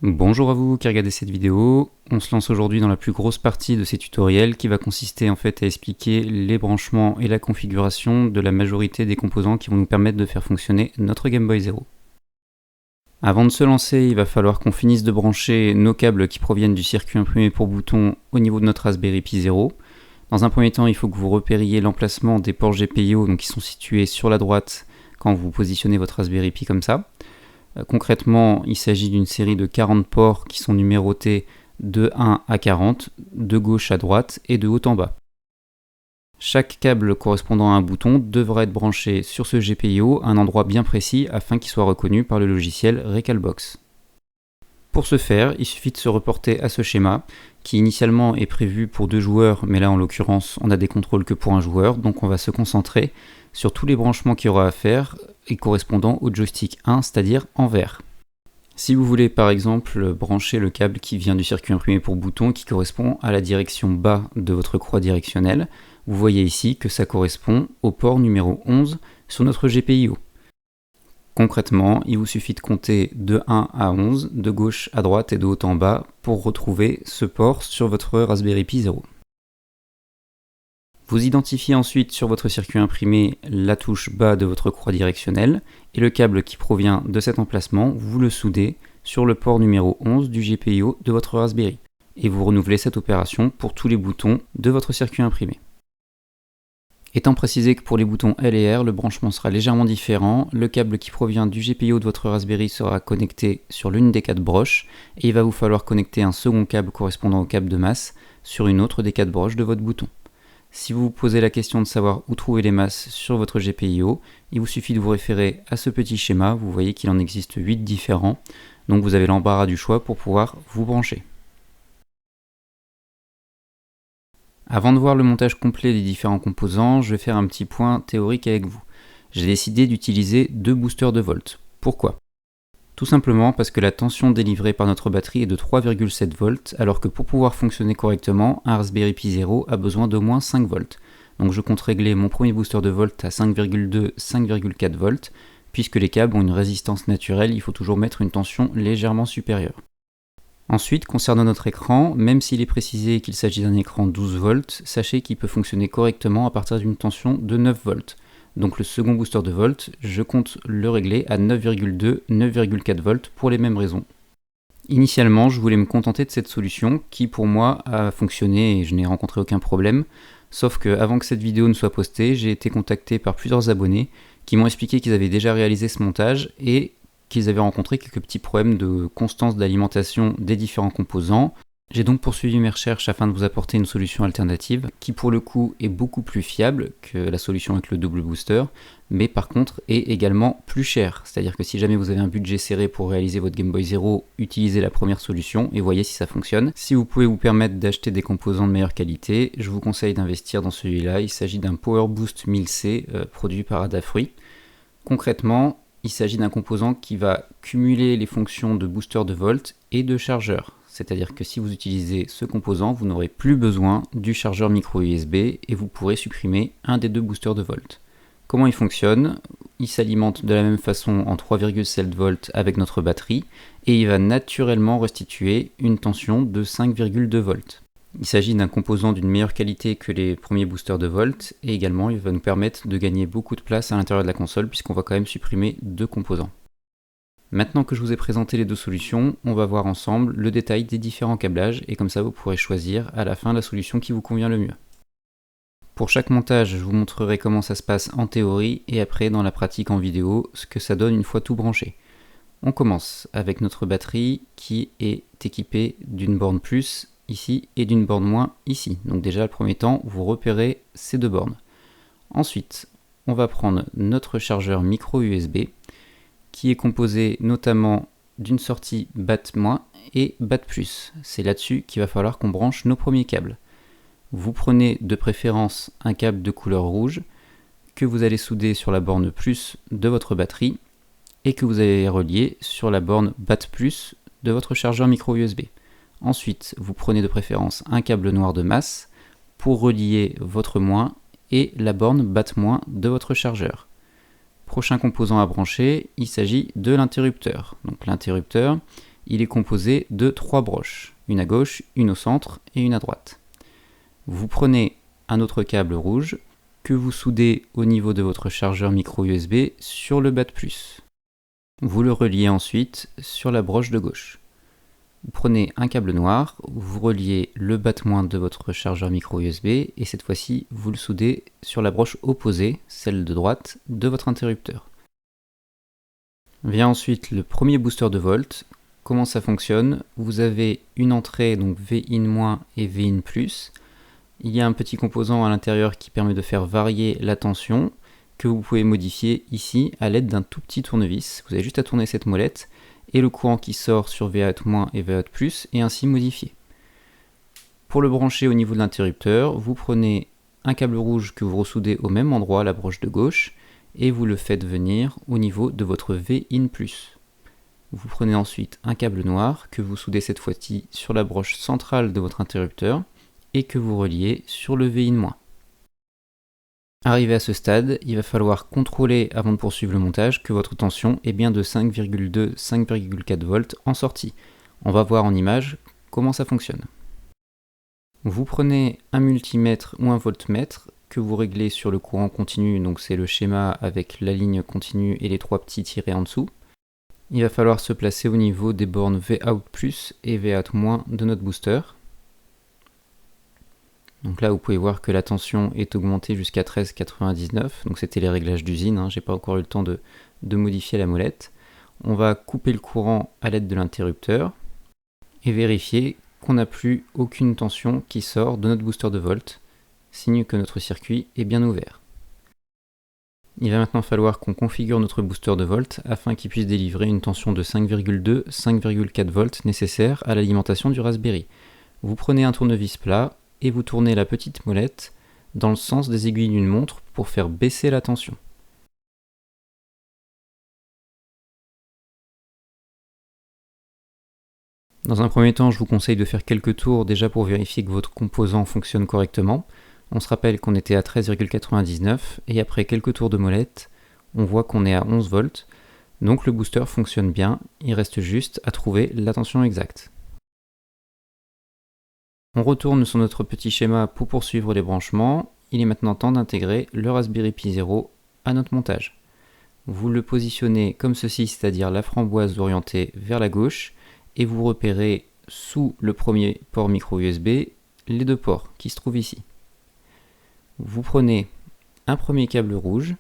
Bonjour à vous qui regardez cette vidéo. On se lance aujourd'hui dans la plus grosse partie de ces tutoriels qui va consister en fait à expliquer les branchements et la configuration de la majorité des composants qui vont nous permettre de faire fonctionner notre Game Boy Zero. Avant de se lancer, il va falloir qu'on finisse de brancher nos câbles qui proviennent du circuit imprimé pour boutons au niveau de notre Raspberry Pi Zero. Dans un premier temps, il faut que vous repériez l'emplacement des ports GPIO donc qui sont situés sur la droite quand vous positionnez votre Raspberry Pi comme ça. Concrètement, il s'agit d'une série de 40 ports qui sont numérotés de 1 à 40, de gauche à droite et de haut en bas. Chaque câble correspondant à un bouton devra être branché sur ce GPIO à un endroit bien précis afin qu'il soit reconnu par le logiciel Recalbox. Pour ce faire, il suffit de se reporter à ce schéma qui initialement est prévu pour 2 joueurs, mais là en l'occurrence on a des contrôles que pour un joueur, donc on va se concentrer sur tous les branchements qu'il y aura à faire et correspondant au joystick 1, c'est-à-dire en vert. Si vous voulez par exemple brancher le câble qui vient du circuit imprimé pour boutons qui correspond à la direction bas de votre croix directionnelle, vous voyez ici que ça correspond au port numéro 11 sur notre GPIO. Concrètement, il vous suffit de compter de 1 à 11, de gauche à droite et de haut en bas pour retrouver ce port sur votre Raspberry Pi Zero. Vous identifiez ensuite sur votre circuit imprimé la touche bas de votre croix directionnelle et le câble qui provient de cet emplacement, vous le soudez sur le port numéro 11 du GPIO de votre Raspberry et vous renouvelez cette opération pour tous les boutons de votre circuit imprimé. Étant précisé que pour les boutons L et R, le branchement sera légèrement différent, le câble qui provient du GPIO de votre Raspberry sera connecté sur l'une des 4 broches et il va vous falloir connecter un second câble correspondant au câble de masse sur une autre des 4 broches de votre bouton. Si vous vous posez la question de savoir où trouver les masses sur votre GPIO, il vous suffit de vous référer à ce petit schéma, vous voyez qu'il en existe 8 différents, donc vous avez l'embarras du choix pour pouvoir vous brancher. Avant de voir le montage complet des différents composants, je vais faire un petit point théorique avec vous. J'ai décidé d'utiliser 2 boosters de volts. Pourquoi ? Tout simplement parce que la tension délivrée par notre batterie est de 3,7 volts, alors que pour pouvoir fonctionner correctement, un Raspberry Pi Zero a besoin d'au moins 5 volts. Donc je compte régler mon premier booster de volts à 5,2, 5,4 volts, puisque les câbles ont une résistance naturelle, il faut toujours mettre une tension légèrement supérieure. Ensuite, concernant notre écran, même s'il est précisé qu'il s'agit d'un écran 12 volts, sachez qu'il peut fonctionner correctement à partir d'une tension de 9 volts. Donc le second booster de volts, je compte le régler à 9,2, 9,4 volts pour les mêmes raisons. Initialement, je voulais me contenter de cette solution qui pour moi a fonctionné et je n'ai rencontré aucun problème. Sauf que avant que cette vidéo ne soit postée, j'ai été contacté par plusieurs abonnés qui m'ont expliqué qu'ils avaient déjà réalisé ce montage et qu'ils avaient rencontré quelques petits problèmes de constance d'alimentation des différents composants. J'ai donc poursuivi mes recherches afin de vous apporter une solution alternative qui pour le coup est beaucoup plus fiable que la solution avec le double booster, mais par contre est également plus chère. C'est-à-dire que si jamais vous avez un budget serré pour réaliser votre Game Boy Zero, utilisez la première solution et voyez si ça fonctionne. Si vous pouvez vous permettre d'acheter des composants de meilleure qualité, je vous conseille d'investir dans celui-là. Il s'agit d'un Power Boost 1000C produit par Adafruit. Concrètement, il s'agit d'un composant qui va cumuler les fonctions de booster de volt et de chargeur. C'est-à-dire que si vous utilisez ce composant, vous n'aurez plus besoin du chargeur micro USB et vous pourrez supprimer un des 2 boosters de volt. Comment il fonctionne ? Il s'alimente de la même façon en 3,7 volts avec notre batterie et il va naturellement restituer une tension de 5,2 volts. Il s'agit d'un composant d'une meilleure qualité que les premiers boosters de volt et également il va nous permettre de gagner beaucoup de place à l'intérieur de la console puisqu'on va quand même supprimer 2 composants. Maintenant que je vous ai présenté les 2 solutions, on va voir ensemble le détail des différents câblages et comme ça vous pourrez choisir à la fin la solution qui vous convient le mieux. Pour chaque montage, je vous montrerai comment ça se passe en théorie et après dans la pratique en vidéo, ce que ça donne une fois tout branché. On commence avec notre batterie qui est équipée d'une borne plus ici et d'une borne moins ici. Donc déjà le premier temps, vous repérez ces 2 bornes. Ensuite, on va prendre notre chargeur micro USB qui est composé notamment d'une sortie BAT- et BAT+. C'est là-dessus qu'il va falloir qu'on branche nos premiers câbles. Vous prenez de préférence un câble de couleur rouge que vous allez souder sur la borne plus de votre batterie et que vous allez relier sur la borne BAT+ de votre chargeur micro USB. Ensuite, vous prenez de préférence un câble noir de masse pour relier votre moins et la borne BAT- de votre chargeur. Prochain composant à brancher, il s'agit de l'interrupteur. Donc l'interrupteur, Il est composé de 3 broches, une à gauche, une au centre et une à droite. Vous prenez un autre câble rouge que vous soudez au niveau de votre chargeur micro USB sur le BAT+. Vous le reliez ensuite sur la broche de gauche. Vous prenez un câble noir, vous reliez le BAT- de votre chargeur micro USB et cette fois-ci vous le soudez sur la broche opposée, celle de droite, de votre interrupteur. Vient ensuite le premier booster de volt. Comment ça fonctionne? Vous avez une entrée, donc Vin- et Vin+. Il y a un petit composant à l'intérieur qui permet de faire varier la tension, que vous pouvez modifier ici à l'aide d'un tout petit tournevis. Vous avez juste à tourner cette molette et le courant qui sort sur Vout- et Vout+ est ainsi modifié. Pour le brancher au niveau de l'interrupteur, vous prenez un câble rouge que vous ressoudez au même endroit, la broche de gauche, et vous le faites venir au niveau de votre Vin+. Vous prenez ensuite un câble noir que vous soudez cette fois-ci sur la broche centrale de votre interrupteur et que vous reliez sur le Vin-. Arrivé à ce stade, il va falloir contrôler avant de poursuivre le montage que votre tension est bien de 5,2-5,4 volts en sortie. On va voir en image comment ça fonctionne. Vous prenez un multimètre ou un voltmètre que vous réglez sur le courant continu, donc c'est le schéma avec la ligne continue et les 3 petits tirés en dessous. Il va falloir se placer au niveau des bornes Vout+ et Vout- de notre booster. Donc là, vous pouvez voir que la tension est augmentée jusqu'à 13,99. Donc c'était les réglages d'usine, j'ai pas encore eu le temps de modifier la molette. On va couper le courant à l'aide de l'interrupteur et vérifier qu'on n'a plus aucune tension qui sort de notre booster de volt, signe que notre circuit est bien ouvert. Il va maintenant falloir qu'on configure notre booster de volt afin qu'il puisse délivrer une tension de 5,2-5,4 volts nécessaire à l'alimentation du Raspberry. Vous prenez un tournevis plat et vous tournez la petite molette dans le sens des aiguilles d'une montre pour faire baisser la tension. Dans un premier temps, je vous conseille de faire quelques tours déjà pour vérifier que votre composant fonctionne correctement. On se rappelle qu'on était à 13,99 et après quelques tours de molette, on voit qu'on est à 11 volts. Donc le booster fonctionne bien, il reste juste à trouver la tension exacte. On retourne sur notre petit schéma pour poursuivre les branchements. Il est maintenant temps d'intégrer le Raspberry Pi 0 à notre montage. Vous le positionnez comme ceci, c'est-à-dire la framboise orientée vers la gauche, et vous repérez sous le premier port micro USB les 2 ports qui se trouvent ici. Vous prenez un premier câble rouge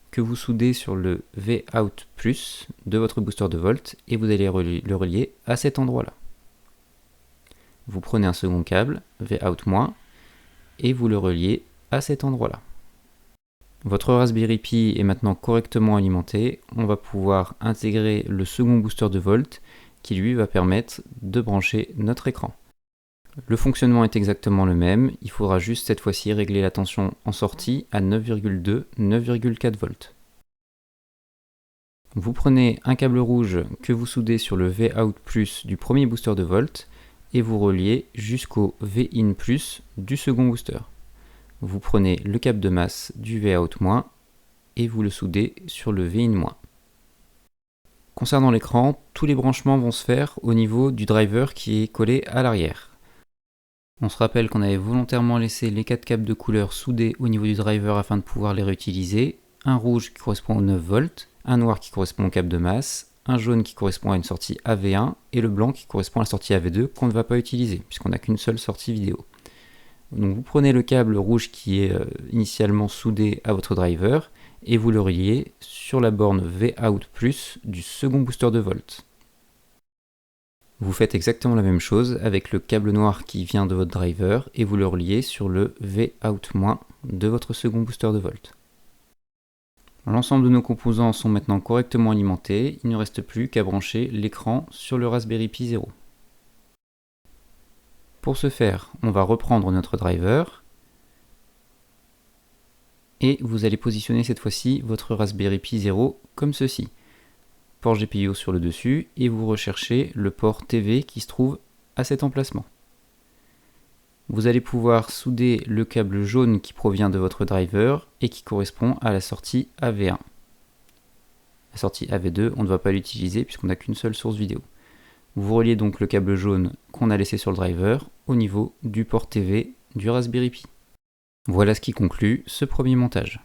que vous soudez sur le Vout+ de votre booster de volt et vous allez le relier à cet endroit-là. Vous prenez un second câble Vout- et vous le reliez à cet endroit-là. Votre Raspberry Pi est maintenant correctement alimenté. On va pouvoir intégrer le second booster de volt qui lui va permettre de brancher notre écran. Le fonctionnement est exactement le même, il faudra juste cette fois-ci régler la tension en sortie à 9,2-9,4 volts. Vous prenez un câble rouge que vous soudez sur le Vout+ du premier booster de volt et vous reliez jusqu'au Vin+ du second booster. Vous prenez le câble de masse du Vout- et vous le soudez sur le Vin-. Concernant l'écran, tous les branchements vont se faire au niveau du driver qui est collé à l'arrière. On se rappelle qu'on avait volontairement laissé les 4 câbles de couleur soudés au niveau du driver afin de pouvoir les réutiliser. Un rouge qui correspond aux 9 volts, un noir qui correspond au câble de masse, un jaune qui correspond à une sortie AV1 et le blanc qui correspond à la sortie AV2 qu'on ne va pas utiliser puisqu'on n'a qu'une seule sortie vidéo. Donc vous prenez le câble rouge qui est initialement soudé à votre driver et vous le reliez sur la borne Vout+ du second booster de volt. Vous faites exactement la même chose avec le câble noir qui vient de votre driver et vous le reliez sur le Vout- de votre second booster de volt. L'ensemble de nos composants sont maintenant correctement alimentés, il ne reste plus qu'à brancher l'écran sur le Raspberry Pi 0. Pour ce faire, on va reprendre notre driver et vous allez positionner cette fois-ci votre Raspberry Pi 0 comme ceci. Port GPIO sur le dessus et vous recherchez le port TV qui se trouve à cet emplacement. Vous allez pouvoir souder le câble jaune qui provient de votre driver et qui correspond à la sortie AV1. La sortie AV2, on ne va pas l'utiliser puisqu'on n'a qu'une seule source vidéo. Vous reliez donc le câble jaune qu'on a laissé sur le driver au niveau du port TV du Raspberry Pi. Voilà ce qui conclut ce premier montage.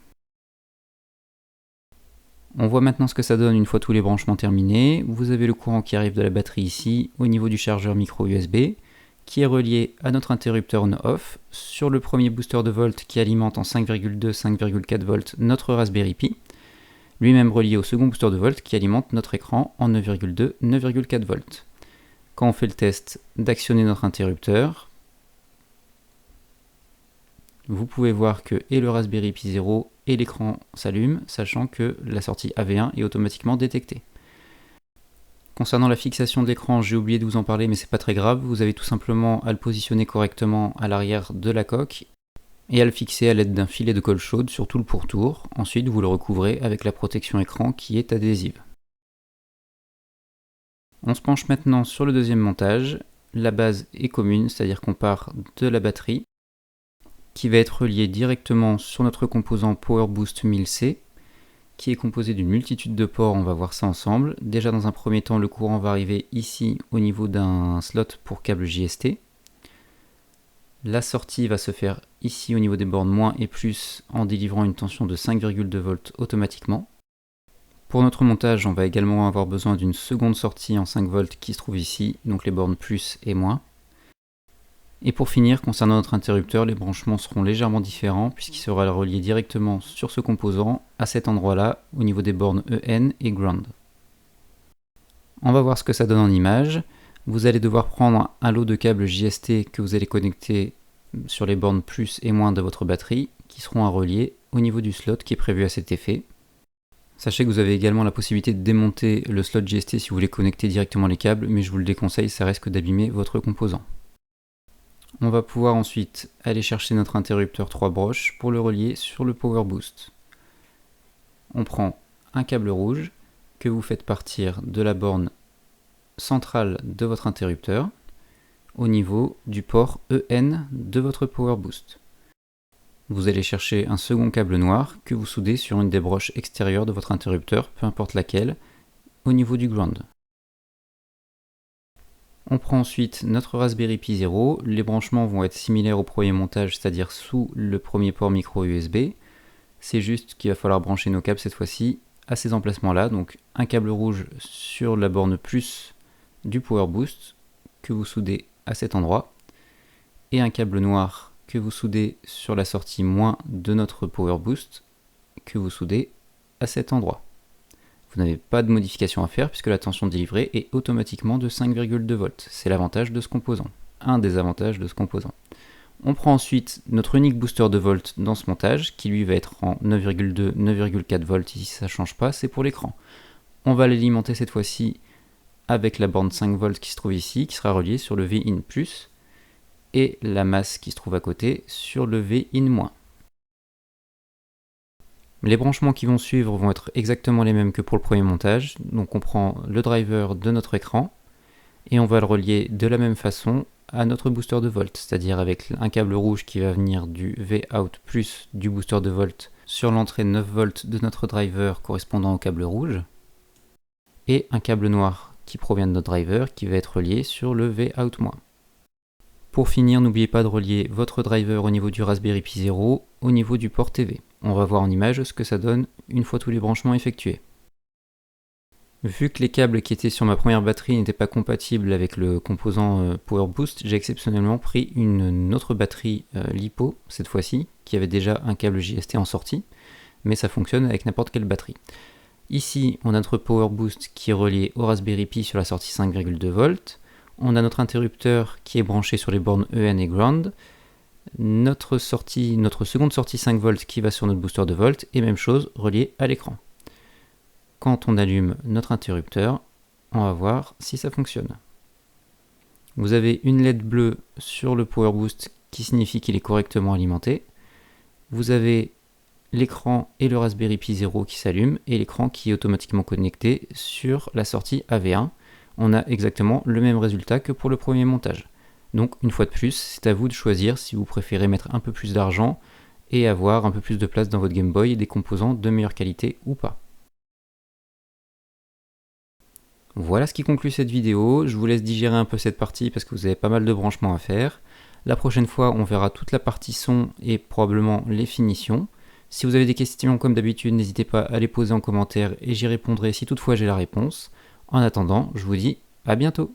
On voit maintenant ce que ça donne une fois tous les branchements terminés. Vous avez le courant qui arrive de la batterie ici au niveau du chargeur micro USB qui est relié à notre interrupteur on-off sur le premier booster de volt qui alimente en 5,2-5,4 volts notre Raspberry Pi, lui-même relié au second booster de volt qui alimente notre écran en 9,2-9,4 volts. Quand on fait le test d'actionner notre interrupteur, vous pouvez voir que et le Raspberry Pi 0 et l'écran s'allument, sachant que la sortie AV1 est automatiquement détectée. Concernant la fixation de l'écran, j'ai oublié de vous en parler, mais c'est pas très grave. Vous avez tout simplement à le positionner correctement à l'arrière de la coque et à le fixer à l'aide d'un filet de colle chaude sur tout le pourtour. Ensuite, vous le recouvrez avec la protection écran qui est adhésive. On se penche maintenant sur le deuxième montage. La base est commune, c'est-à-dire qu'on part de la batterie qui va être reliée directement sur notre composant PowerBoost 1000C qui est composé d'une multitude de ports, on va voir ça ensemble. Déjà dans un premier temps, le courant va arriver ici au niveau d'un slot pour câble JST. La sortie va se faire ici au niveau des bornes moins et plus en délivrant une tension de 5,2 volts automatiquement. Pour notre montage, on va également avoir besoin d'une seconde sortie en 5 volts qui se trouve ici, donc les bornes plus et moins. Et pour finir, concernant notre interrupteur, les branchements seront légèrement différents puisqu'il sera relié directement sur ce composant à cet endroit-là au niveau des bornes EN et Ground. On va voir ce que ça donne en image. Vous allez devoir prendre un lot de câbles JST que vous allez connecter sur les bornes plus et moins de votre batterie qui seront à relier au niveau du slot qui est prévu à cet effet. Sachez que vous avez également la possibilité de démonter le slot JST si vous voulez connecter directement les câbles, mais je vous le déconseille, ça risque d'abîmer votre composant. On va pouvoir ensuite aller chercher notre interrupteur 3 broches pour le relier sur le PowerBoost. On prend un câble rouge que vous faites partir de la borne centrale de votre interrupteur au niveau du port EN de votre PowerBoost. Vous allez chercher un second câble noir que vous soudez sur une des broches extérieures de votre interrupteur, peu importe laquelle, au niveau du ground. On prend ensuite notre Raspberry Pi 0, les branchements vont être similaires au premier montage, c'est-à-dire sous le premier port micro USB. C'est juste qu'il va falloir brancher nos câbles cette fois-ci à ces emplacements-là, donc un câble rouge sur la borne plus du PowerBoost que vous soudez à cet endroit, et un câble noir que vous soudez sur la sortie moins de notre PowerBoost que vous soudez à cet endroit. Vous n'avez pas de modification à faire puisque la tension délivrée est automatiquement de 5,2 volts. C'est l'avantage de ce composant. Un des avantages de ce composant. On prend ensuite notre unique booster de volt dans ce montage qui lui va être en 9,2, 9,4 volts ici ça ne change pas, c'est pour l'écran. On va l'alimenter cette fois-ci avec la borne 5 volts qui se trouve ici, qui sera reliée sur le V-in+, et la masse qui se trouve à côté sur le V-in-. Les branchements qui vont suivre vont être exactement les mêmes que pour le premier montage. Donc on prend le driver de notre écran et on va le relier de la même façon à notre booster de volt, c'est-à-dire avec un câble rouge qui va venir du V-out plus du booster de volt sur l'entrée 9 volts de notre driver correspondant au câble rouge et un câble noir qui provient de notre driver qui va être relié sur le V-out-. Pour finir, n'oubliez pas de relier votre driver au niveau du Raspberry Pi 0 au niveau du port TV. On va voir en image ce que ça donne une fois tous les branchements effectués. Vu que les câbles qui étaient sur ma première batterie n'étaient pas compatibles avec le composant PowerBoost, j'ai exceptionnellement pris une autre batterie LiPo, cette fois-ci, qui avait déjà un câble JST en sortie, mais ça fonctionne avec n'importe quelle batterie. Ici, on a notre PowerBoost qui est relié au Raspberry Pi sur la sortie 5,2 volts. On a notre interrupteur qui est branché sur les bornes EN et Ground. Notre seconde sortie 5 volts qui va sur notre booster de volt et même chose relié à l'écran. Quand on allume notre interrupteur, on va voir si ça fonctionne. Vous avez une LED bleue sur le PowerBoost qui signifie qu'il est correctement alimenté. Vous avez l'écran et le Raspberry Pi 0 qui s'allument et l'écran qui est automatiquement connecté sur la sortie AV1. On a exactement le même résultat que pour le premier montage. Donc une fois de plus, c'est à vous de choisir si vous préférez mettre un peu plus d'argent et avoir un peu plus de place dans votre Game Boy et des composants de meilleure qualité ou pas. Voilà ce qui conclut cette vidéo. Je vous laisse digérer un peu cette partie parce que vous avez pas mal de branchements à faire. La prochaine fois, on verra toute la partie son et probablement les finitions. Si vous avez des questions, comme d'habitude, n'hésitez pas à les poser en commentaire et j'y répondrai si toutefois j'ai la réponse. En attendant, je vous dis à bientôt.